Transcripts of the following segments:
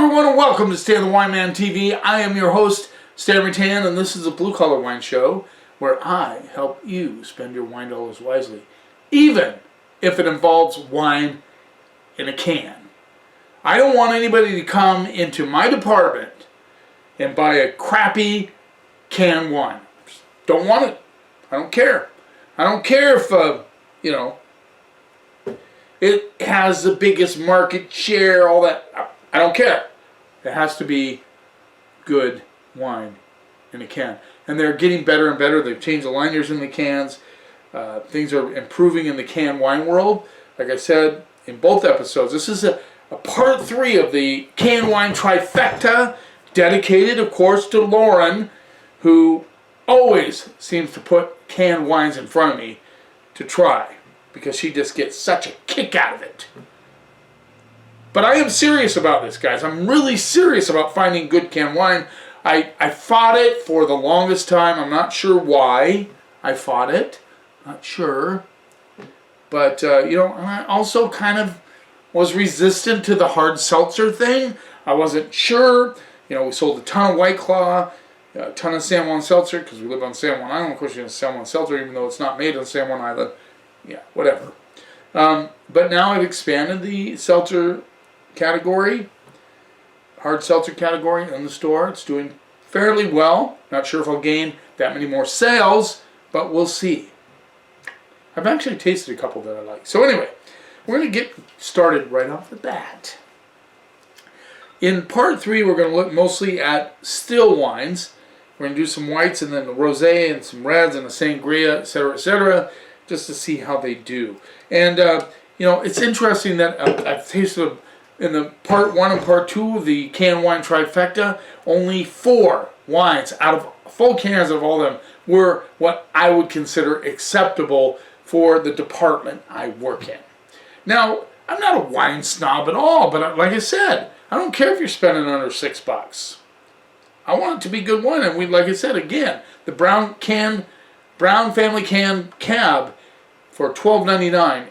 everyone, and welcome to Stan the Wine Man TV. I am your host, Stan Rattan, and this is a blue-collar wine show where I help you spend your wine dollars wisely, even if it involves wine in a can. I don't want anybody to come into my department and buy a crappy canned wine. Just don't want it. I don't care. I don't care if, it has the biggest market share, all that. I don't care. It has to be good wine in a can. And they're getting better and better. They've changed the liners in the cans. Things are improving in the canned wine world. Like I said in both episodes, this is a part 3 of the canned wine trifecta, dedicated, of course, to Lauren, who always seems to put canned wines in front of me to try, because she just gets such a kick out of it. But I am serious about this, guys. I'm really serious about finding good canned wine. I fought it for the longest time. I'm not sure why I fought it. Not sure. But, I also kind of was resistant to the hard seltzer thing. I wasn't sure. We sold a ton of White Claw, a ton of San Juan seltzer, because we live on San Juan Island. Of course, you have San Juan seltzer, even though it's not made on San Juan Island. Yeah, whatever. But now I've expanded the seltzer category, hard seltzer category in the store. It's doing fairly well. Not sure if I'll gain that many more sales, but we'll see. I've actually tasted a couple that I like. So anyway, we're going to get started right off the bat. In part 3, we're going to look mostly at still wines. We're going to do some whites and then the rosé and some reds and a sangria, etc., just to see how they do. And, it's interesting that I've tasted in the part 1 and part 2 of the canned wine trifecta, only 4 wines out of full cans of all of them were what I would consider acceptable for the department I work in. Now, I'm not a wine snob at all, but like I said, I don't care if you're spending under $6. I want it to be good wine, and like I said again, the Brown Family Can Cab for $12.99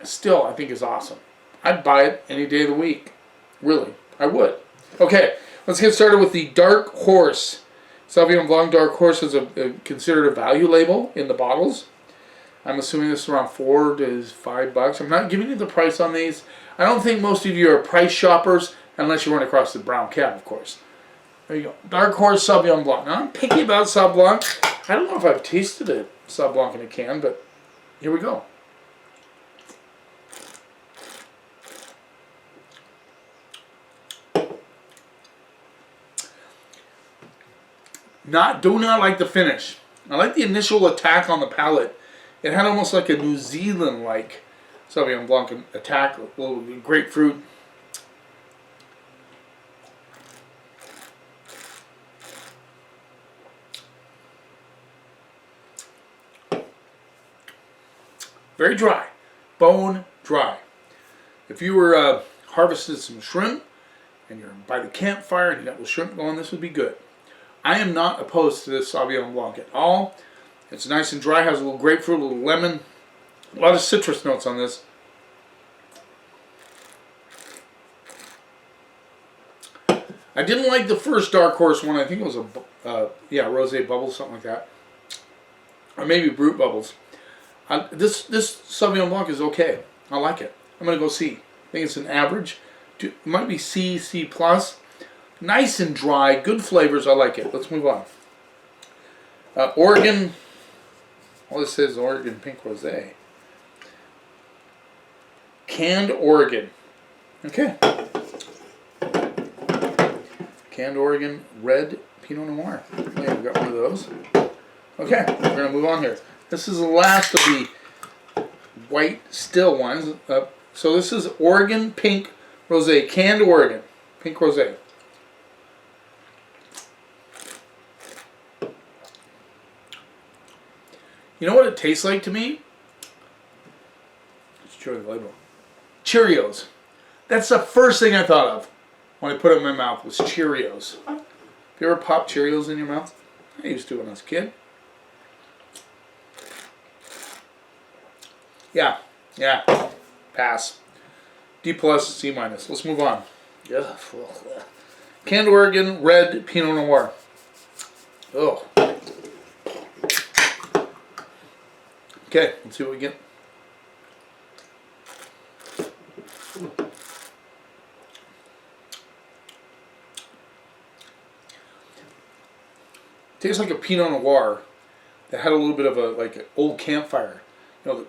still I think is awesome. I'd buy it any day of the week. Really, I would. Okay, let's get started with the Dark Horse. Sauvignon Blanc Dark Horse is considered a value label in the bottles. I'm assuming this is around $4 to $5. I'm not giving you the price on these. I don't think most of you are price shoppers unless you run across the brown cab, of course. There you go. Dark Horse Sauvignon Blanc. Now, I'm picky about Sauv Blanc. I don't know if I've tasted a Sauv Blanc in a can, but here we go. Do not like the finish. I like the initial attack on the palate. It had almost like a New Zealand-like Sauvignon Blanc attack, a little grapefruit. Very dry, bone dry. If you were harvested some shrimp and you're by the campfire and you got the shrimp going, this would be good. I am not opposed to this Sauvignon Blanc at all. It's nice and dry, has a little grapefruit, a little lemon, a lot of citrus notes on this. I didn't like the first Dark Horse one. I think it was Rosé Bubbles, something like that. Or maybe Brut Bubbles. This Sauvignon Blanc is okay. I like it. I'm going to go C. I think it's an average. It might be C, C+. Nice and dry, good flavors. I like it. Let's move on. Oregon. All this says Oregon Pink Rosé. Canned Oregon. Okay. Canned Oregon Red Pinot Noir. Yeah, we've got one of those. Okay, we're going to move on here. This is the last of the white still wines. So this is Oregon Pink Rosé. Canned Oregon Pink Rosé. You know what it tastes like to me? Let's show you the label. Cheerios. That's the first thing I thought of when I put it in my mouth was Cheerios. Have you ever popped Cheerios in your mouth? I used to when I was a kid. Yeah. Pass. D+, C-. Let's move on. Yeah. Canned Oregon red Pinot Noir. Oh. Okay, let's see what we get. Tastes like a Pinot Noir that had a little bit of a like an old campfire. You know,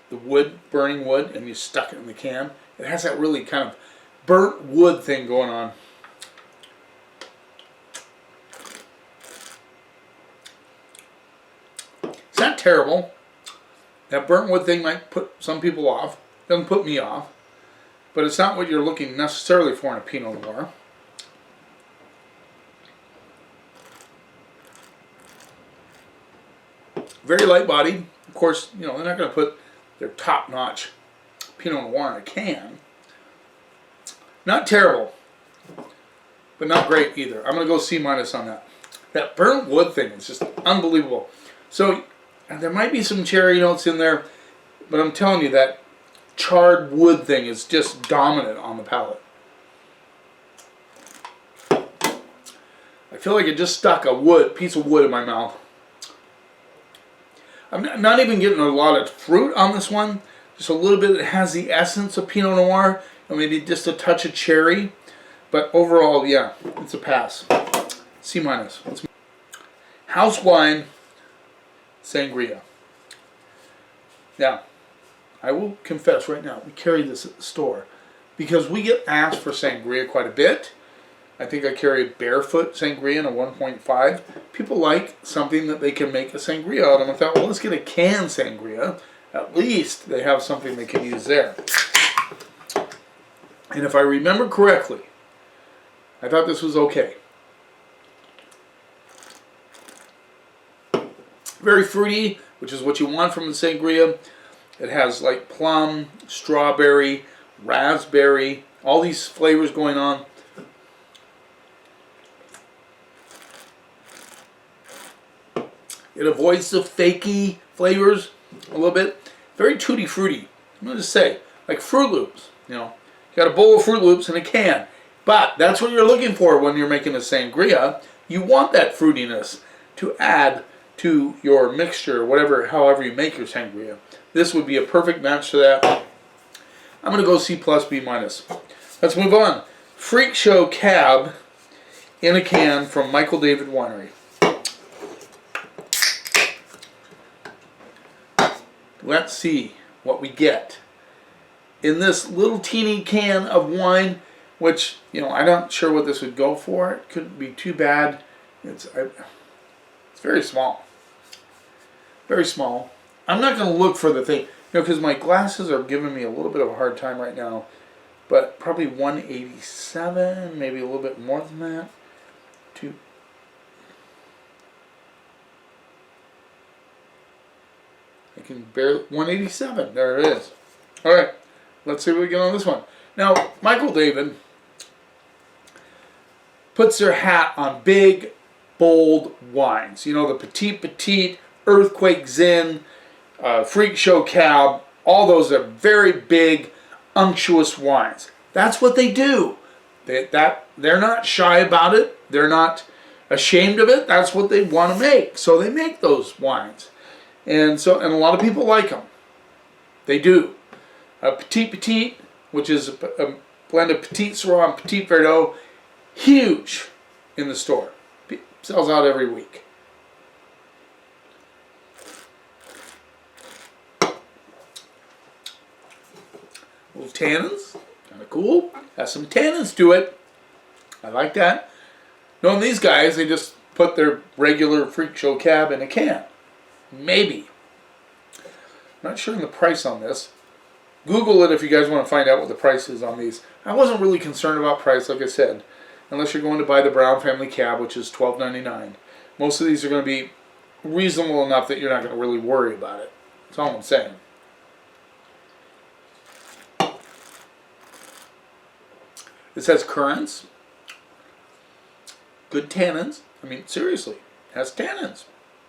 the wood, burning wood, and you stuck it in the can. It has that really kind of burnt wood thing going on. It's not terrible. That burnt wood thing might put some people off. Doesn't put me off. But it's not what you're looking necessarily for in a Pinot Noir. Very light bodied. Of course, you know, they're not going to put their top-notch Pinot Noir in a can. Not terrible, but not great either. I'm going to go C- on that. That burnt wood thing is just unbelievable. So there might be some cherry notes in there, but I'm telling you that charred wood thing is just dominant on the palate. I feel like it just stuck a piece of wood in my mouth. I'm not even getting a lot of fruit on this one. Just a little bit. It has the essence of Pinot Noir, and maybe just a touch of cherry. But overall, yeah, it's a pass. C-. House wine, Sangria. Now, I will confess right now, we carry this at the store because we get asked for Sangria quite a bit. I think I carry a barefoot Sangria in a 1.5. People like something that they can make a Sangria out of. I thought, well, let's get a canned Sangria. At least they have something they can use there. And if I remember correctly, I thought this was okay. Very fruity, which is what you want from the Sangria. It has like plum, strawberry, raspberry, all these flavors going on. It avoids the fakey flavors a little bit. Very tutti fruity. I'm going to say, like Fruit Loops. You know, you got a bowl of Fruit Loops in a can. But that's what you're looking for when you're making a Sangria. You want that fruitiness to add to your mixture, however you make your Sangria. This would be a perfect match to that. I'm going to go C+, B-. Let's move on. Freak Show Cab in a can from Michael David Winery. Let's see what we get in this little teeny can of wine, which, you know, I'm not sure what this would go for. It couldn't be too bad. It's very small. Very small. I'm not going to look for the thing, you know, because my glasses are giving me a little bit of a hard time right now. But probably 187, maybe a little bit more than that. I can barely 187. There it is. All right, let's see what we get on this one. Now, Michael David puts their hat on big, bold wines. You know, the Petite, Earthquake Zin, Freak Show Cab. All those are very big, unctuous wines. That's what they do. They're not shy about it. They're not ashamed of it. That's what they want to make. So they make those wines. And a lot of people like them. They do. Petite, which is a blend of Petite Sirah and Petite Verdot, huge in the store. Sells out every week. Little tannins, kind of cool. Has some tannins to it. I like that. Knowing these guys, they just put their regular Freak Show Cab in a can. Maybe. I'm not sure on the price on this. Google it if you guys want to find out what the price is on these. I wasn't really concerned about price, like I said, unless you're going to buy the Brown Family Cab, which is $12.99. Most of these are going to be reasonable enough that you're not going to really worry about it. That's all I'm saying. This has currants, good tannins. I mean, seriously, it has tannins.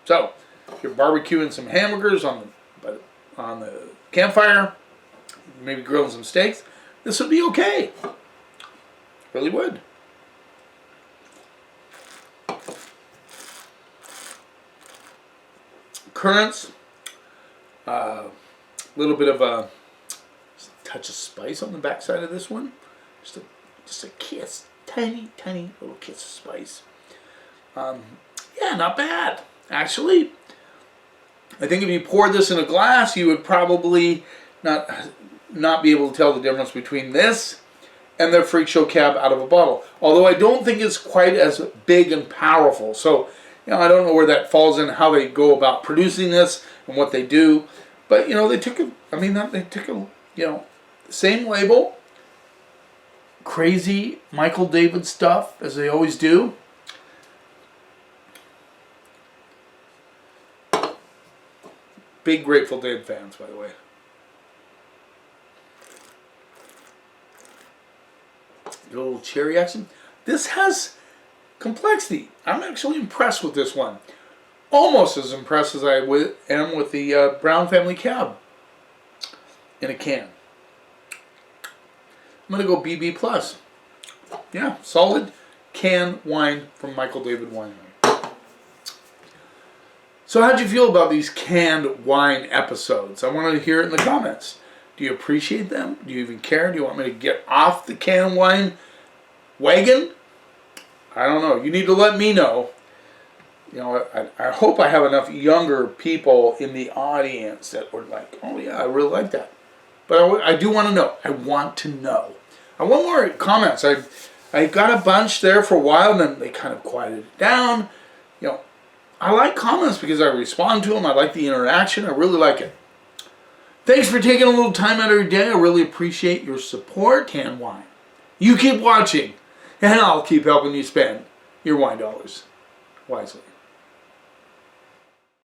So, if you're barbecuing some hamburgers on the campfire, maybe grilling some steaks, this would be okay. Really would. Currants. A little bit of a touch of spice on the backside of this one. Just a kiss. Tiny, tiny little kiss of spice. Yeah, not bad. Actually, I think if you poured this in a glass, you would probably not be able to tell the difference between this and the Freak Show Cab out of a bottle. Although I don't think it's quite as big and powerful. So, I don't know where that falls in, how they go about producing this and what they do. But, they took the same label, crazy Michael David stuff, as they always do. Big Grateful Dead fans, by the way. A little cherry action. This has complexity. I'm actually impressed with this one. Almost as impressed as I am with the Brown Family Cab in a can. I'm going to go BB+. Yeah, solid can wine from Michael David Winery. So how'd you feel about these canned wine episodes? I wanted to hear it in the comments. Do you appreciate them? Do you even care? Do you want me to get off the canned wine wagon? I don't know. You need to let me know. I hope I have enough younger people in the audience that were like, oh yeah, I really like that. But I do want to know. I want to know. I want more comments. I got a bunch there for a while, and then they kind of quieted it down. I like comments because I respond to them. I like the interaction. I really like it. Thanks for taking a little time out of your day. I really appreciate your support, Can Wine. You keep watching, and I'll keep helping you spend your wine dollars wisely.